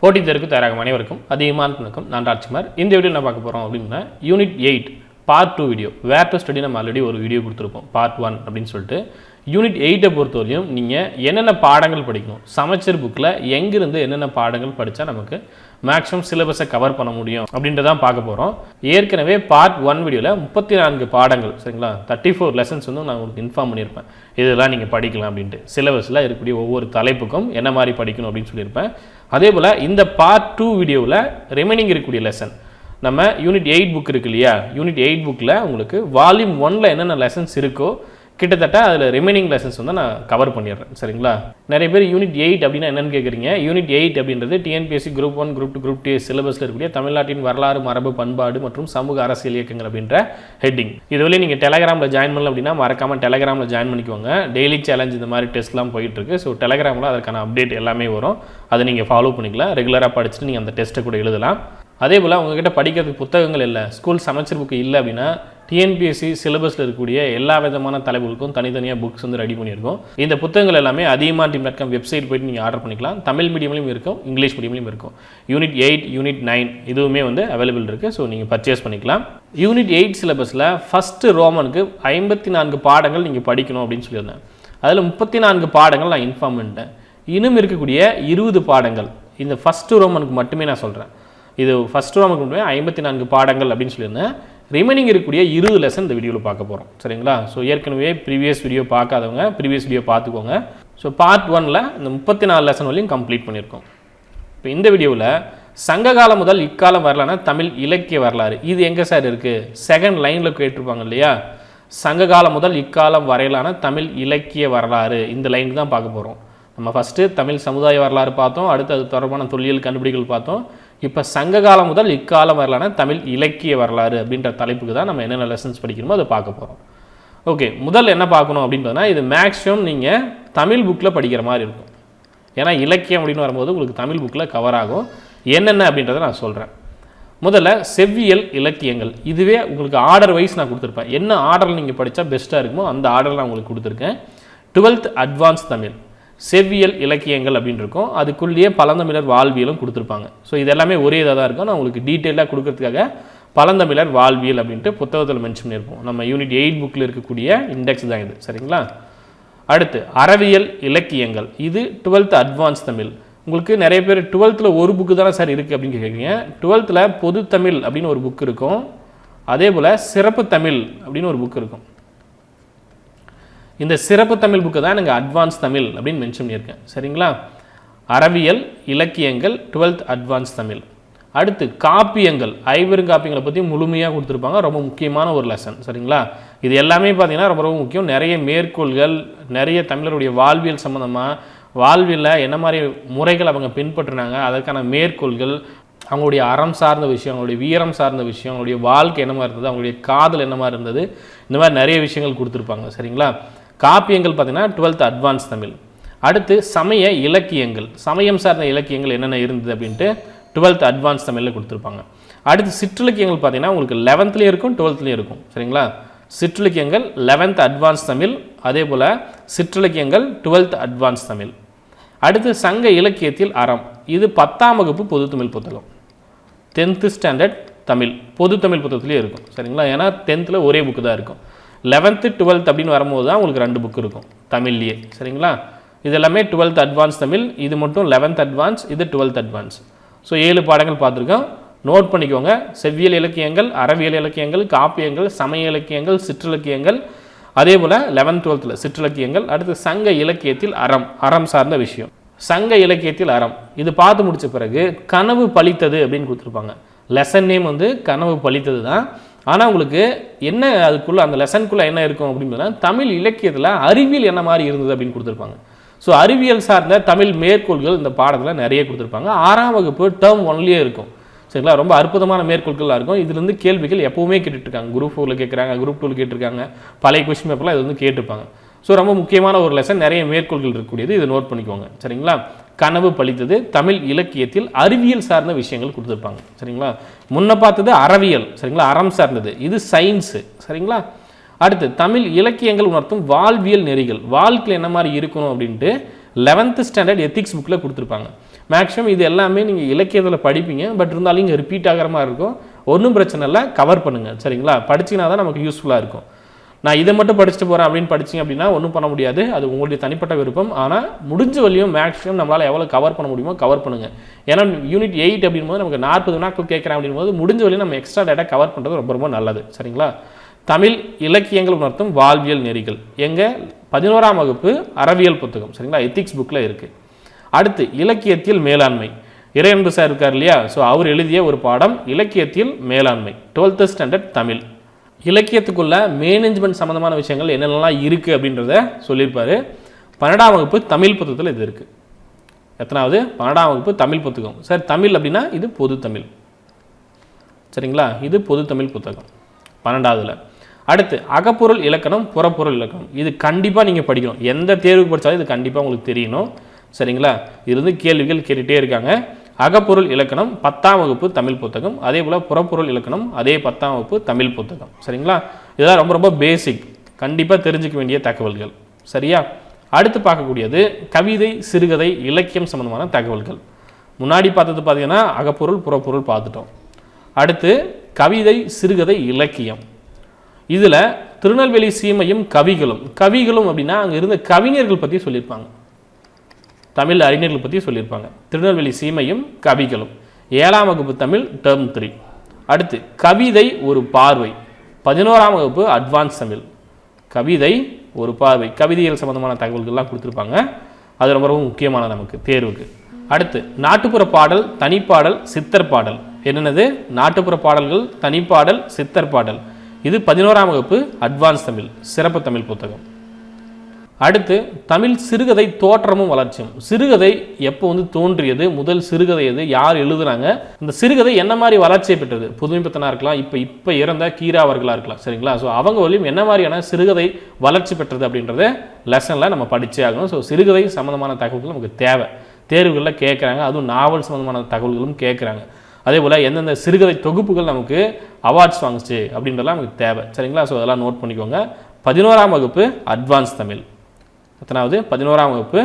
போட்டித் தேர்வுக்கு தயாராகும் அனைவருக்கும் அதிகமான வணக்கம். நான் ராஜ்குமார். இந்த வீடியோ என்ன பார்க்க போகிறோம் அப்படின்னா unit 8 part 2 video. Where to study நம்ம ஆல்ரெடி ஒரு வீடியோ கொடுத்துருப்போம் பார்ட் 1 அப்படின்னு சொல்லிட்டு. யூனிட் 8 பொறுத்தவரையும் நீங்கள் என்னென்ன பாடங்கள் படிக்கணும், சமச்சீர் புக்கில் எங்கிருந்து என்னென்ன பாடங்கள் படித்தா நமக்கு மேக்ஸிமம் சிலபஸை கவர் பண்ண முடியும் அப்படின்றதான் பார்க்க போகிறோம். ஏற்கனவே பார்ட் 1 வீடியோவில் 34 பாடங்கள், சரிங்களா, 34 லெசன்ஸ் வந்து நான் உங்களுக்கு இன்ஃபார்ம் பண்ணியிருப்பேன். இதெல்லாம் நீங்கள் படிக்கலாம் அப்படின்ட்டு. சிலபஸில் இருக்கக்கூடிய ஒவ்வொரு தலைப்புக்கும் என்ன மாதிரி படிக்கணும் அப்படின்னு சொல்லியிருப்பேன். அதே போல் இந்த பார்ட் 2 வீடியோவில் ரிமைனிங் இருக்கக்கூடிய லெசன் நம்ம யூனிட் 8 புக் இருக்கு இல்லையா, யூனிட் 8 புக்கில் உங்களுக்கு வால்யூம் 1ல் என்னென்ன லெசன்ஸ் இருக்கோ கிட்டத்தட்ட அதில் ரிமைனிங் லெசன்ஸ் வந்து நான் கவர் பண்ணிடுறேன். சரிங்களா, நிறைய பேர் யூனிட் 8 அப்படின்னா என்னென்னு கேட்குறீங்க. யூனிட் 8 அப்படின்றது TNPSC குரூப் 1 குரூப் 2 குரூப் 2 சிலபஸில் இருக்கக்கூடிய தமிழ்நாட்டின் வரலாறு, மரபு, பண்பாடு மற்றும் சமூக அரசியல் இயக்கங்கள் அப்படின்ற ஹெட்டிங். இதுவரை நீங்கள் டெலகிராமில் ஜாயின் பண்ணல அப்படின்னா மறக்காமல் டெலகிராமில் ஜாயின் பண்ணிக்கோங்க. டெய்லி சேலஞ்ச் இந்த மாதிரி டெஸ்ட்லாம் போயிட்டுருக்கு. ஸோ டெலகிராமில் அதற்கான அப்டேட் எல்லாமே வரும். அதை நீங்கள் ஃபாலோ பண்ணிக்கலாம். ரெகுலராக படிச்சுட்டு நீங்கள் அந்த டெஸ்ட்டை கூட எழுதலாம். அதே போல் உங்ககிட்ட படிக்கிறதுக்கு புத்தகங்கள் இல்லை, ஸ்கூல் சமச்சீர் புக்கு இல்லை அப்படின்னா TNPSC சிலபஸில் இருக்கக்கூடிய எல்லா விதமான தலைப்புகளுக்கும் தனித்தனியாக புக்ஸ் வந்து ரெடி பண்ணியிருக்கோம். இந்த புத்தகங்கள் எல்லாமே Athiyaman Team வெப்சைட் போய்ட்டு நீங்கள் ஆர்டர் பண்ணிக்கலாம். தமிழ் மீடியம்லையும் இருக்கும், இங்கிலீஷ் மீடியம்லையும் இருக்கும். யூனிட் 8, யூனிட் 9 இதுவுமே வந்து அவைலபிள் இருக்குது. ஸோ நீங்கள் பர்ச்சேஸ் பண்ணிக்கலாம். யூனிட் 8 சிலபஸில் ஃபஸ்ட்டு ரோமனுக்கு 54 பாடங்கள் நீங்கள் படிக்கணும் அப்படின்னு சொல்லியிருந்தேன். அதில் 34 பாடங்கள் நான் இன்ஃபார்ம் பண்ணிட்டேன். இன்னும் இருக்கக்கூடிய 20 பாடங்கள் இந்த ஃபஸ்ட்டு ரோமனுக்கு மட்டுமே நான் சொல்கிறேன். இது ஃபஸ்ட் ரோமனுக்கு மட்டுமே 54 பாடங்கள் அப்படின்னு சொல்லியிருந்தேன். ரிமைனிங் இருக்கக்கூடிய 20 லெசன் இந்த வீடியோவில் பார்க்க போகிறோம். சரிங்களா, ஸோ ஏற்கனவே ப்ரீவியஸ் வீடியோ பார்க்காதவங்க ப்ரீவியஸ் வீடியோ பார்த்துக்கோங்க. ஸோ பார்ட் 1ல் இந்த 34 லெசன் வரையும் கம்ப்ளீட் பண்ணியிருக்கோம். இப்போ இந்த வீடியோவில் சங்ககாலம் முதல் இக்காலம் வரலான தமிழ் இலக்கிய வரலாறு இது எங்கே சார் இருக்குது, செகண்ட் லைனில் கேட்டிருப்பாங்க இல்லையா. சங்ககாலம் முதல் இக்காலம் வரையிலான தமிழ் இலக்கிய வரலாறு இந்த லைனுக்கு தான் பார்க்க போகிறோம். நம்ம ஃபஸ்ட்டு தமிழ் சமுதாய வரலாறு பார்த்தோம், அடுத்து அது தொடர்பான தொல்லியல் கண்டுபிடிகள் பார்த்தோம். இப்போ சங்ககாலம் முதல் இக்காலம் வரலான தமிழ் இலக்கிய வரலாறு அப்படின்ற தலைப்புக்கு தான் நம்ம என்னென்ன லெசன்ஸ் படிக்கணுமோ அதை பார்க்க போகிறோம். ஓகே, முதல் என்ன பார்க்கணும் அப்படின்றதுனா இது மேக்ஸிமம் நீங்கள் தமிழ் புக்கில் படிக்கிற மாதிரி இருக்கும். ஏன்னா இலக்கியம் அப்படின்னு வரும்போது உங்களுக்கு தமிழ் புக்கில் கவர் ஆகும். என்னென்ன அப்படின்றத நான் சொல்கிறேன். முதல்ல செவ்வியல் இலக்கியங்கள். இதுவே உங்களுக்கு ஆர்டர் வைஸ் நான் கொடுத்துருப்பேன். என்ன ஆர்டரில் நீங்கள் படித்தா பெஸ்ட்டாக இருக்குமோ அந்த ஆர்டரில் நான் உங்களுக்கு கொடுத்துருக்கேன். 12th அட்வான்ஸ் தமிழ் செவ்வியல் இலக்கியங்கள் அப்படின்னு இருக்கும். அதுக்குள்ளேயே பழந்தமிழர் வாழ்வியலும் கொடுத்துருப்பாங்க. ஸோ இது எல்லாமே ஒரே இதாக தான் இருக்கும். நான் உங்களுக்கு டீட்டெயிலாக கொடுக்கறதுக்காக பழந்தமிழர் வாழ்வியல் அப்படின்ட்டு புத்தகத்தில் மென்ஷன் பண்ணியிருப்போம். நம்ம யூனிட் 8 புக்கில் இருக்கக்கூடிய இண்டெக்ஸ் தான் இது. சரிங்களா, அடுத்து அறவியல் இலக்கியங்கள். இது 12th அட்வான்ஸ் தமிழ். உங்களுக்கு நிறைய பேர் 12th ஒரு புக்கு தானே சார் இருக்குது அப்படின்னு கேட்குறீங்க. 12th பொது தமிழ் அப்படின்னு ஒரு புக் இருக்கும். அதே போல் சிறப்பு தமிழ் அப்படின்னு ஒரு புக் இருக்கும். இந்த சிறப்பு தமிழ் புக்கு தான் எனக்கு அட்வான்ஸ் தமிழ் அப்படின்னு மென்ஷன் பண்ணியிருக்கேன். சரிங்களா, அறவியல் இலக்கியங்கள் 12th அட்வான்ஸ் தமிழ். அடுத்து காப்பியங்கள், ஐவருங்காப்பியங்களை பற்றி முழுமையாக கொடுத்துருப்பாங்க. ரொம்ப முக்கியமான ஒரு லெசன். சரிங்களா, இது எல்லாமே பார்த்தீங்கன்னா ரொம்ப ரொம்ப முக்கியம். நிறைய மேற்கோள்கள், நிறைய தமிழருடைய வாழ்வியல் சம்மந்தமாக, வாழ்வியலில் என்ன மாதிரி முறைகள் அவங்க பின்பற்றினாங்க அதற்கான மேற்கோள்கள், அவங்களுடைய அறம் சார்ந்த விஷயம், அவங்களுடைய வீரம் சார்ந்த விஷயம், அவங்களுடைய வாழ்க்கை என்ன மாதிரி இருந்தது, அவங்களுடைய காதல் என்ன மாதிரி இருந்தது, இந்த மாதிரி நிறைய விஷயங்கள் கொடுத்துருப்பாங்க. சரிங்களா, காப்பியங்கள் பார்த்திங்கன்னா 12th அட்வான்ஸ் தமிழ். அடுத்து சமய இலக்கியங்கள், சமயம் சார்ந்த இலக்கியங்கள் என்னென்ன இருந்தது அப்படின்ட்டு 12th அட்வான்ஸ் தமிழில் கொடுத்துருப்பாங்க. அடுத்து சிற்றிலக்கியங்கள் பார்த்திங்கன்னா உங்களுக்கு 11லேயும் இருக்கும் 12லேயும் இருக்கும். சரிங்களா, சிற்றிலக்கியங்கள் 11th அட்வான்ஸ் தமிழ். அதே போல் சிற்றிலக்கியங்கள் 12th அட்வான்ஸ் தமிழ். அடுத்து சங்க இலக்கியத்தில் அறம். இது 10ஆம் வகுப்பு பொது தமிழ் புத்தகம், 10th ஸ்டாண்டர்ட் தமிழ் பொது தமிழ் புத்தகத்துலேயே இருக்கும். சரிங்களா, ஏன்னா 10th ஒரே புக்கு தான் இருக்கும். 11th 12th அப்படின்னு வரும்போது தான் உங்களுக்கு 2 புக்கு இருக்கும் தமிழ்லேயே. சரிங்களா, இது எல்லாமே 12th அட்வான்ஸ் தமிழ். இது மட்டும் 11th அட்வான்ஸ், இது 12th அட்வான்ஸ். ஸோ 7 பாடங்கள் பார்த்துருக்கோம். நோட் பண்ணிக்கோங்க. செவ்வியல் இலக்கியங்கள், அறவியல் இலக்கியங்கள், காப்பியங்கள், சமய இலக்கியங்கள், சிற்றிலக்கியங்கள், அதே போல் 11th 12th சிற்றிலக்கியங்கள். அடுத்து சங்க இலக்கியத்தில் அறம், அறம் சார்ந்த விஷயம். சங்க இலக்கியத்தில் அறம் இது பார்த்து முடித்த பிறகு கனவு பலித்தது அப்படின்னு கொடுத்துருப்பாங்க. லெசன் நேம் வந்து கனவு பலித்தது தான். ஆனால் உங்களுக்கு என்ன அதுக்குள்ளே அந்த லெசனுக்குள்ளே என்ன இருக்கும் அப்படின்னா தமிழ் இலக்கியத்தில் அறிவியல் என்ன மாதிரி இருந்தது அப்படின்னு கொடுத்துருப்பாங்க. ஸோ அறிவியல் சார்ந்த தமிழ் மேற்கோள்கள் இந்த பாடத்தில் நிறைய கொடுத்துருப்பாங்க. 6ஆம் வகுப்பு டேர்ம் 1லேயே இருக்கும். சரிங்களா, ரொம்ப அற்புதமான மேற்கோள்களாக இருக்கும். இதுலேருந்து கேள்விகள் எப்போவுமே கேட்டுட்ருக்காங்க. குரூப் 4ல் கேட்குறாங்க, குரூப் 2ல் கேட்டிருக்காங்க, பழைய கொஸ்டின் பேப்பர்லாம் இது வந்து கேட்டிருப்பாங்க. ஸோ ரொம்ப முக்கியமான ஒரு லெசன், நிறைய மேற்கோள்கள் இருக்கக்கூடியது. இதை நோட் பண்ணிக்கோங்க. சரிங்களா, கனவு பலித்தது தமிழ் இலக்கியத்தில் அறிவியல் சார்ந்த விஷயங்கள் கொடுத்துருப்பாங்க. சரிங்களா, முன்ன பார்த்தது அறவியல். சரிங்களா, அறம் சார்ந்தது. இது சயின்ஸு. சரிங்களா, அடுத்து தமிழ் இலக்கியங்கள் உணர்த்தும் வாழ்வியல் நெறிகள், வாழ்க்கையில் என்ன மாதிரி இருக்கணும் அப்படின்ட்டு 11th ஸ்டாண்டர்ட் எத்திக்ஸ் புக்கில் கொடுத்துருப்பாங்க. மேக்ஸிமம் இது எல்லாமே நீங்கள் இலக்கியத்தில் படிப்பீங்க, பட் இருந்தாலும் இங்கே ரிப்பீட் ஆகிற மாதிரி இருக்கும். ஒன்றும் பிரச்சனை இல்லை, கவர் பண்ணுங்கள் சரிங்களா. படிச்சிங்கன்னா தான் நமக்கு யூஸ்ஃபுல்லாக இருக்கும். நான் இதை மட்டும் படிச்சுட்டு போகிறேன் அப்படின்னு படிச்சிங்க அப்படின்னா ஒன்றும் பண்ண முடியாது, அது உங்களுடைய தனிப்பட்ட விருப்பம். ஆனால் முடிஞ்ச வழியும் மேக்ஸிமம் நம்மளால் எவ்வளோ கவர் பண்ண முடியுமோ கவர் பண்ணுங்கள். ஏன்னா யூனிட் 8 அப்படின்போது நமக்கு 40 வினாக்கள் கேட்குறேன் அப்படின்போது முடிஞ்ச வழியும் நம்ம எக்ஸ்ட்ரா டேட்டா கவர் பண்ணுறது ரொம்ப ரொம்ப நல்லது சரிங்களா. தமிழ் இலக்கியங்கள் உணர்த்தும் வாழ்வியல் நெறிகள் எங்கள் 11ஆம் வகுப்பு அறவியல் புத்தகம் சரிங்களா, எத்திக்ஸ் புக்கில் இருக்குது. அடுத்து இலக்கியத்தில் மேலாண்மை, இறையன்பு சார் இருக்கார் இல்லையா, ஸோ அவர் எழுதிய ஒரு பாடம் இலக்கியத்தில் மேலாண்மை, 12th ஸ்டாண்டர்ட் தமிழ். இலக்கியத்துக்குள்ள மேனேஜ்மெண்ட் சம்மந்தமான விஷயங்கள் என்னென்னலாம் இருக்குது அப்படின்றத சொல்லியிருப்பார். 12ஆம் வகுப்பு தமிழ் புத்தகத்தில் இது இருக்குது. எத்தனாவது? 12ஆம் வகுப்பு தமிழ் புத்தகம். சார் தமிழ் அப்படின்னா இது பொது தமிழ் சரிங்களா, இது பொது தமிழ் புத்தகம் 12ஆவதுல. அடுத்து அகப்பொருள் இலக்கணம் புறப்பொருள் இலக்கணம், இது கண்டிப்பாக நீங்கள் படிக்கணும். எந்த தேர்வுக்கு படித்தாலும் இது கண்டிப்பாக உங்களுக்கு தெரியணும் சரிங்களா. இருந்து கேள்விகள் கேட்டுகிட்டே இருக்காங்க. அகப்பொருள் இலக்கணம் 10ஆம் வகுப்பு தமிழ் புத்தகம், அதே போல் புறப்பொருள் இலக்கணம் அதே 10ஆம் வகுப்பு தமிழ் புத்தகம் சரிங்களா. இதெல்லாம் ரொம்ப ரொம்ப பேசிக், கண்டிப்பாக தெரிஞ்சிக்க வேண்டிய தகவல்கள் சரியா. அடுத்து பார்க்கக்கூடியது கவிதை சிறுகதை இலக்கியம் சம்பந்தமான தகவல்கள். முன்னாடி பார்த்தது பார்த்தீங்கன்னா அகப்பொருள் புறப்பொருள் பார்த்துட்டோம். அடுத்து கவிதை சிறுகதை இலக்கியம், இதில் திருநெல்வேலி சீமையும் கவிகளும். கவிகளும் அப்படின்னா அங்கே இருந்த கவிஞர்கள் பற்றி சொல்லியிருப்பாங்க, தமிழ் அறிஞர்கள் பற்றி சொல்லியிருப்பாங்க. திருநெல்வேலி சீமையும் கவிகளும் 7ஆம் வகுப்பு தமிழ் டேர்ம் 3. அடுத்து கவிதை ஒரு பார்வை 11ஆம் வகுப்பு அட்வான்ஸ் தமிழ், கவிதை ஒரு பார்வை, கவிதைகள் சம்பந்தமான தகவல்கள்லாம் கொடுத்துருப்பாங்க. அது ரொம்ப ரொம்ப முக்கியமான நமக்கு தேர்வுக்கு. அடுத்து நாட்டுப்புற பாடல் தனிப்பாடல் சித்தர் பாடல், என்னென்னது? நாட்டுப்புற பாடல்கள் தனிப்பாடல் சித்தர் பாடல், இது 11ஆம் வகுப்பு அட்வான்ஸ் தமிழ் சிறப்பு தமிழ் புத்தகம். அடுத்து தமிழ் சிறுகதை தோற்றமும் வளர்ச்சியும், சிறுகதை எப்போ தோன்றியது, முதல் சிறுகதை எது, யார் எழுதுறாங்க, இந்த சிறுகதை என்ன மாதிரி வளர்ச்சியை பெற்றது, புதுமைப்பித்தனா இருக்கலாம், இப்போ இறந்த கீரா அவர்களாக இருக்கலாம் சரிங்களா. ஸோ அவங்க வழியும் என்ன மாதிரியான சிறுகதை வளர்ச்சி பெற்றது அப்படின்றத லெசனில் நம்ம படிச்சே ஆகணும். ஸோ சிறுகதை சம்மந்தமான தகவல்கள் நமக்கு தேவை, தேர்வுகளில் கேட்குறாங்க. அதுவும் நாவல் சம்மந்தமான தகவல்களும் கேட்குறாங்க. அதே போல் எந்தெந்த சிறுகதை தொகுப்புகள் நமக்கு அவார்ட்ஸ் வாங்குச்சு அப்படின்றலாம் நமக்கு தேவை சரிங்களா. ஸோ அதெல்லாம் நோட் பண்ணிக்கோங்க. 11ஆம் வகுப்பு அட்வான்ஸ் தமிழ், எத்தனாவது? 11ஆம் வகுப்பு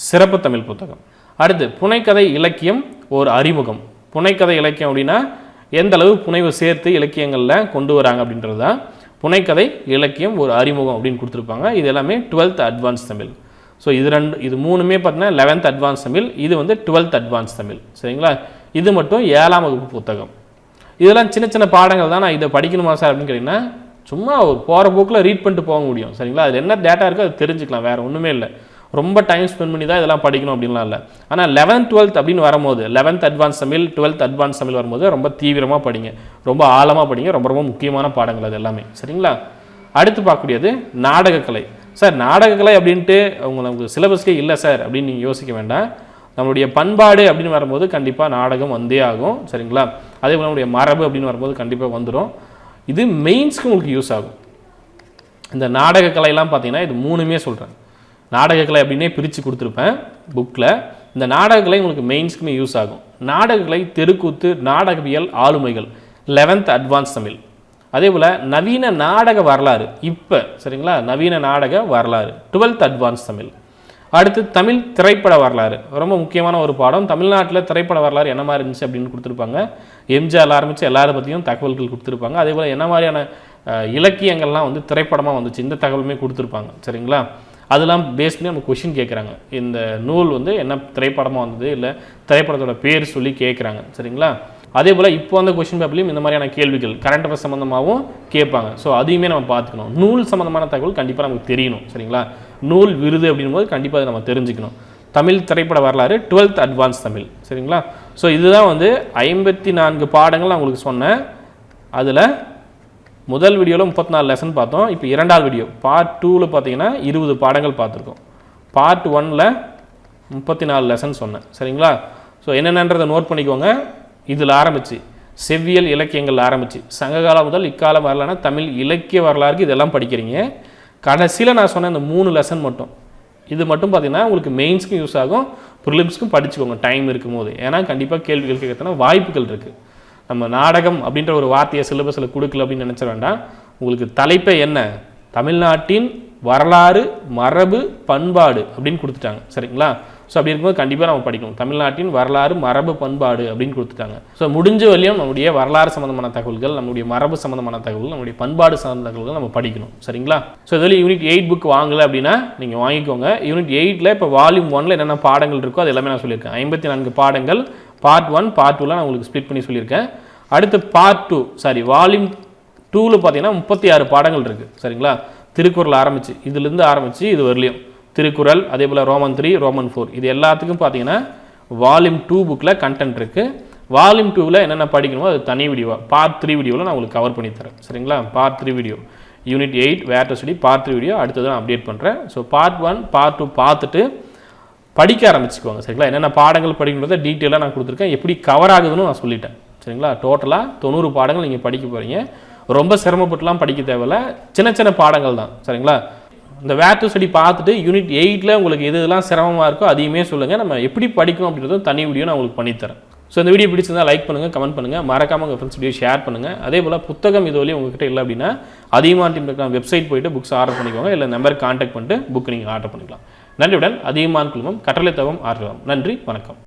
சிறப்பு தமிழ் புத்தகம். அடுத்து புனைக்கதை இலக்கியம் ஒரு அறிமுகம். புனைக்கதை இலக்கியம் அப்படின்னா எந்த அளவு புனைவு சேர்த்து இலக்கியங்களில் கொண்டு வராங்க அப்படின்றது தான் புனைக்கதை இலக்கியம் ஒரு அறிமுகம் அப்படின்னு கொடுத்துருப்பாங்க. இது எல்லாமே 12th அட்வான்ஸ் தமிழ். ஸோ இது மூணுமே பார்த்தீங்கன்னா 11th அட்வான்ஸ் தமிழ், இது 12th அட்வான்ஸ் தமிழ் சரிங்களா. இது மட்டும் 7ஆம் வகுப்பு புத்தகம். இதெல்லாம் சின்ன சின்ன பாடங்கள் தான். நான் இதை படிக்கணுமா சார் அப்படின்னு கேட்டிங்கன்னா சும்மா ஒரு போகிற போக்கில் ரீட் பண்ணிட்டு போக முடியும் சரிங்களா. அதில் என்ன டேட்டா இருக்கோ அது தெரிஞ்சுக்கலாம், வேறு ஒன்றுமே இல்லை. ரொம்ப டைம் ஸ்பெண்ட் பண்ணி தான் இதெல்லாம் படிக்கணும் அப்படின்லாம் இல்லை. ஆனால் 11th 12th அப்படின்னு வரும்போது 11th advance Tamil 12th advance Tamil வரும்போது ரொம்ப தீவிரமாக படிங்க, ரொம்ப ஆழமாக படிங்க, ரொம்ப ரொம்ப முக்கியமான பாடங்கள் அது எல்லாமே சரிங்களா. அடுத்து பார்க்கக்கூடியது நாடகக்கலை. சார் நாடகக்கலை அப்படின்ட்டு உங்களுக்கு சிலபஸ்க்கே இல்லை சார் அப்படின்னு நீங்கள் யோசிக்க வேண்டாம். நம்மளுடைய பண்பாடு அப்படின்னு வரும்போது கண்டிப்பாக நாடகம் வந்தே ஆகும் சரிங்களா. அதே போல் நம்மளுடைய மரபு அப்படின்னு வரும்போது கண்டிப்பாக வந்துடும். இது மெயின்ஸ்க்கு உங்களுக்கு யூஸ் ஆகும். இந்த நாடகக்கலையெல்லாம் பார்த்தீங்கன்னா இது மூணுமே சொல்கிறேன், நாடகக்கலை அப்படின்னே பிரித்து கொடுத்துருப்பேன் புக்கில். இந்த நாடகக்கலை உங்களுக்கு மெயின்ஸ்க்குமே யூஸ் ஆகும். நாடகக்கலை தெருக்கூத்து நாடகவியல் ஆளுமைகள் 11th அட்வான்ஸ் தமிழ். அதே போல் நவீன நாடக வரலாறு இப்போ சரிங்களா, நவீன நாடக வரலாறு 12th அட்வான்ஸ் தமிழ். அடுத்து தமிழ் திரைப்பட வரலாறு, ரொம்ப முக்கியமான ஒரு பாடம். தமிழ்நாட்டில் திரைப்பட வரலாறு என்ன மாதிரி இருந்துச்சு அப்படின்னு கொடுத்துருப்பாங்க. எம்ஜிஆர் ஆரம்பித்து எல்லாரை பற்றியும் தகவல்கள் கொடுத்துருப்பாங்க. அதே போல் என்ன மாதிரியான இலக்கியங்கள்லாம் திரைப்படமாக வந்துச்சு இந்த தகவலுமே கொடுத்துருப்பாங்க சரிங்களா. அதெல்லாம் பேஸ் பண்ணி நம்ம கொஷின் கேட்குறாங்க. இந்த நூல் என்ன திரைப்படமாக வந்தது, இல்லை திரைப்படத்தோட பேர் சொல்லி கேட்குறாங்க சரிங்களா. அதே போல் இப்போ அந்த கொஷின் பேப்பர்லையும் இந்த மாதிரியான கேள்விகள் கரண்ட் அஃபேர்ஸ் சம்மந்தமாகவும் கேட்பாங்க. ஸோ அதையுமே நம்ம பார்த்துக்கணும். நூல் சம்மந்தமான தகவல் கண்டிப்பாக நமக்கு தெரியணும் சரிங்களா. நூல் விருது அப்படின்போது கண்டிப்பாக அதை நம்ம தெரிஞ்சுக்கணும். தமிழ் திரைப்பட வரலாறு 12th அட்வான்ஸ் தமிழ் சரிங்களா. ஸோ இதுதான் 54 பாடங்கள் நான் உங்களுக்கு சொன்னேன். அதில் முதல் வீடியோவில் 34 லெசன் பார்த்தோம். இப்போ 2வது வீடியோ பார்ட் 2ல் பார்த்தீங்கன்னா 20 பாடங்கள் பார்த்துருக்கோம். பார்ட் 1ல் 34 லெசன் சொன்னேன் சரிங்களா. ஸோ என்னென்னன்றதை நோட் பண்ணிக்கோங்க. இதில் ஆரம்பித்து செவ்வியல் இலக்கியங்கள் ஆரம்பித்து சங்ககாலம் முதல் இக்காலம் வரலான தமிழ் இலக்கிய வரலாறுக்கு இதெல்லாம் படிக்கிறீங்க. கடைசியில் நான் சொன்ன இந்த 3 லெசன் மட்டும், இது மட்டும் பார்த்தீங்கன்னா உங்களுக்கு மெயின்ஸ்க்கும் யூஸ் ஆகும், ப்ரிலிம்ஸ்க்கும் படிச்சுக்கோங்க டைம் இருக்கும்போது. ஏன்னா கண்டிப்பாக கேள்விகள் கேட்கறதுனா வாய்ப்புகள் இருக்குது. நம்ம நாடகம் அப்படின்ற ஒரு வார்த்தையை சிலபஸில் கொடுக்கல அப்படின்னு நினச்ச வேண்டாம். உங்களுக்கு தலைப்பை என்ன, தமிழ்நாட்டின் வரலாறு மரபு பண்பாடு அப்படின்னு கொடுத்துட்டாங்க சரிங்களா. ஸோ அப்படி இருக்கும்போது கண்டிப்பாக நம்ம படிக்கணும். தமிழ்நாட்டின் வரலாறு மரபு பண்பாடு அப்படின்னு கொடுத்துட்டாங்க. ஸோ முடிஞ்ச வரையும் நம்முடைய வரலாறு சம்மந்தமான தகவல்கள், நம்முடைய மரபு சம்மந்தமான தகவல்கள், நம்முடைய பண்பாடு சார்ந்த தகவல்கள் நம்ம படிக்கணும். சரிங்களா? ஸோ இதில் யூனிட் 8 புக் வாங்கலை அப்படின்னா நீங்கள் வாங்கிக்கோங்க. யூனிட் 8ல் இப்போ வால்யூம் 1ல் என்னென்ன பாடங்கள் இருக்கோ அது எல்லாமே நான் சொல்லியிருக்கேன். 54 பாடங்கள் பார்ட் 1 பார்ட் 2ல நான் உங்களுக்கு ஸ்ப்ளிட் பண்ணி சொல்லியிருக்கேன். அடுத்து பார்ட் 2 வால்யூம் 2ல் பார்த்தீங்கன்னா 36 பாடங்கள் இருக்குது. சரிங்களா? திருக்குறள் ஆரம்பிச்சு இதுலேருந்து ஆரம்பித்து இது வரலையும் திருக்குறள், அதே போல் ரோமன் 3 ரோமன் 4 இது எல்லாத்துக்கும் பார்த்தீங்கன்னா வால்யூம் 2 புக்கில் கண்டென்ட் இருக்குது. வால்யூம் 2ல் என்னென்ன படிக்கணுமோ அது தனி வீடியோவாக பார்ட் 3 வீடியோவில் நான் உங்களுக்கு கவர் பண்ணி தரேன். சரிங்களா? Part 3 video unit 8 where to study part 3 video அடுத்தது நான் அப்டேட் பண்ணுறேன். ஸோ பார்ட் 1 பார்ட் 2 பார்த்துட்டு படிக்க ஆரம்பிச்சுக்குவாங்க. சரிங்களா? என்னென்ன பாடங்கள் படிக்கணுன்றதை டீட்டெயிலாக நான் கொடுத்துருக்கேன். எப்படி கவர் ஆகுதுன்னு நான் சொல்லிட்டேன். சரிங்களா? டோட்டலாக 90 பாடங்கள் நீங்கள் படிக்க போகிறீங்க. ரொம்ப சிரமப்பட்டுலாம் படிக்க தேவையில்ல, சின்ன சின்ன பாடங்கள் தான். சரிங்களா? இந்த வேர் டு ஸ்டடி பார்த்துட்டு யூனிட் 8ல் உங்களுக்கு எதுலாம் சிரமமாக இருக்கோ அதையுமே சொல்லுங்கள். நம்ம எப்படி படிக்கணும் அப்படின்றதும் தனி வீடியோ நான் உங்களுக்கு பண்ணித்தரேன். ஸோ இந்த வீடியோ பிடிச்சிருந்தா லைக் பண்ணுங்கள், கமெண்ட் பண்ணுங்கள், மறக்காமல் உங்கள் ஃப்ரெண்ட்ஸ் வீடியோ ஷேர் பண்ணுங்கள். அதே போல் புத்தகம் இது வரையும் உங்ககிட்ட இல்லை அப்படின்னா அதியமான் டீம் வெப்சைட் போய்ட்டு புக்ஸ் ஆர்டர் பண்ணிக்கோங்க. இல்லை நம்பர் கான்டாக்ட் பண்ணிட்டு புக் நீங்கள் ஆர்டர் பண்ணிக்கலாம். நன்றியுடன் அதியமான் குழுமம் கட்டளை தவம் ஆர்வம். நன்றி, வணக்கம்.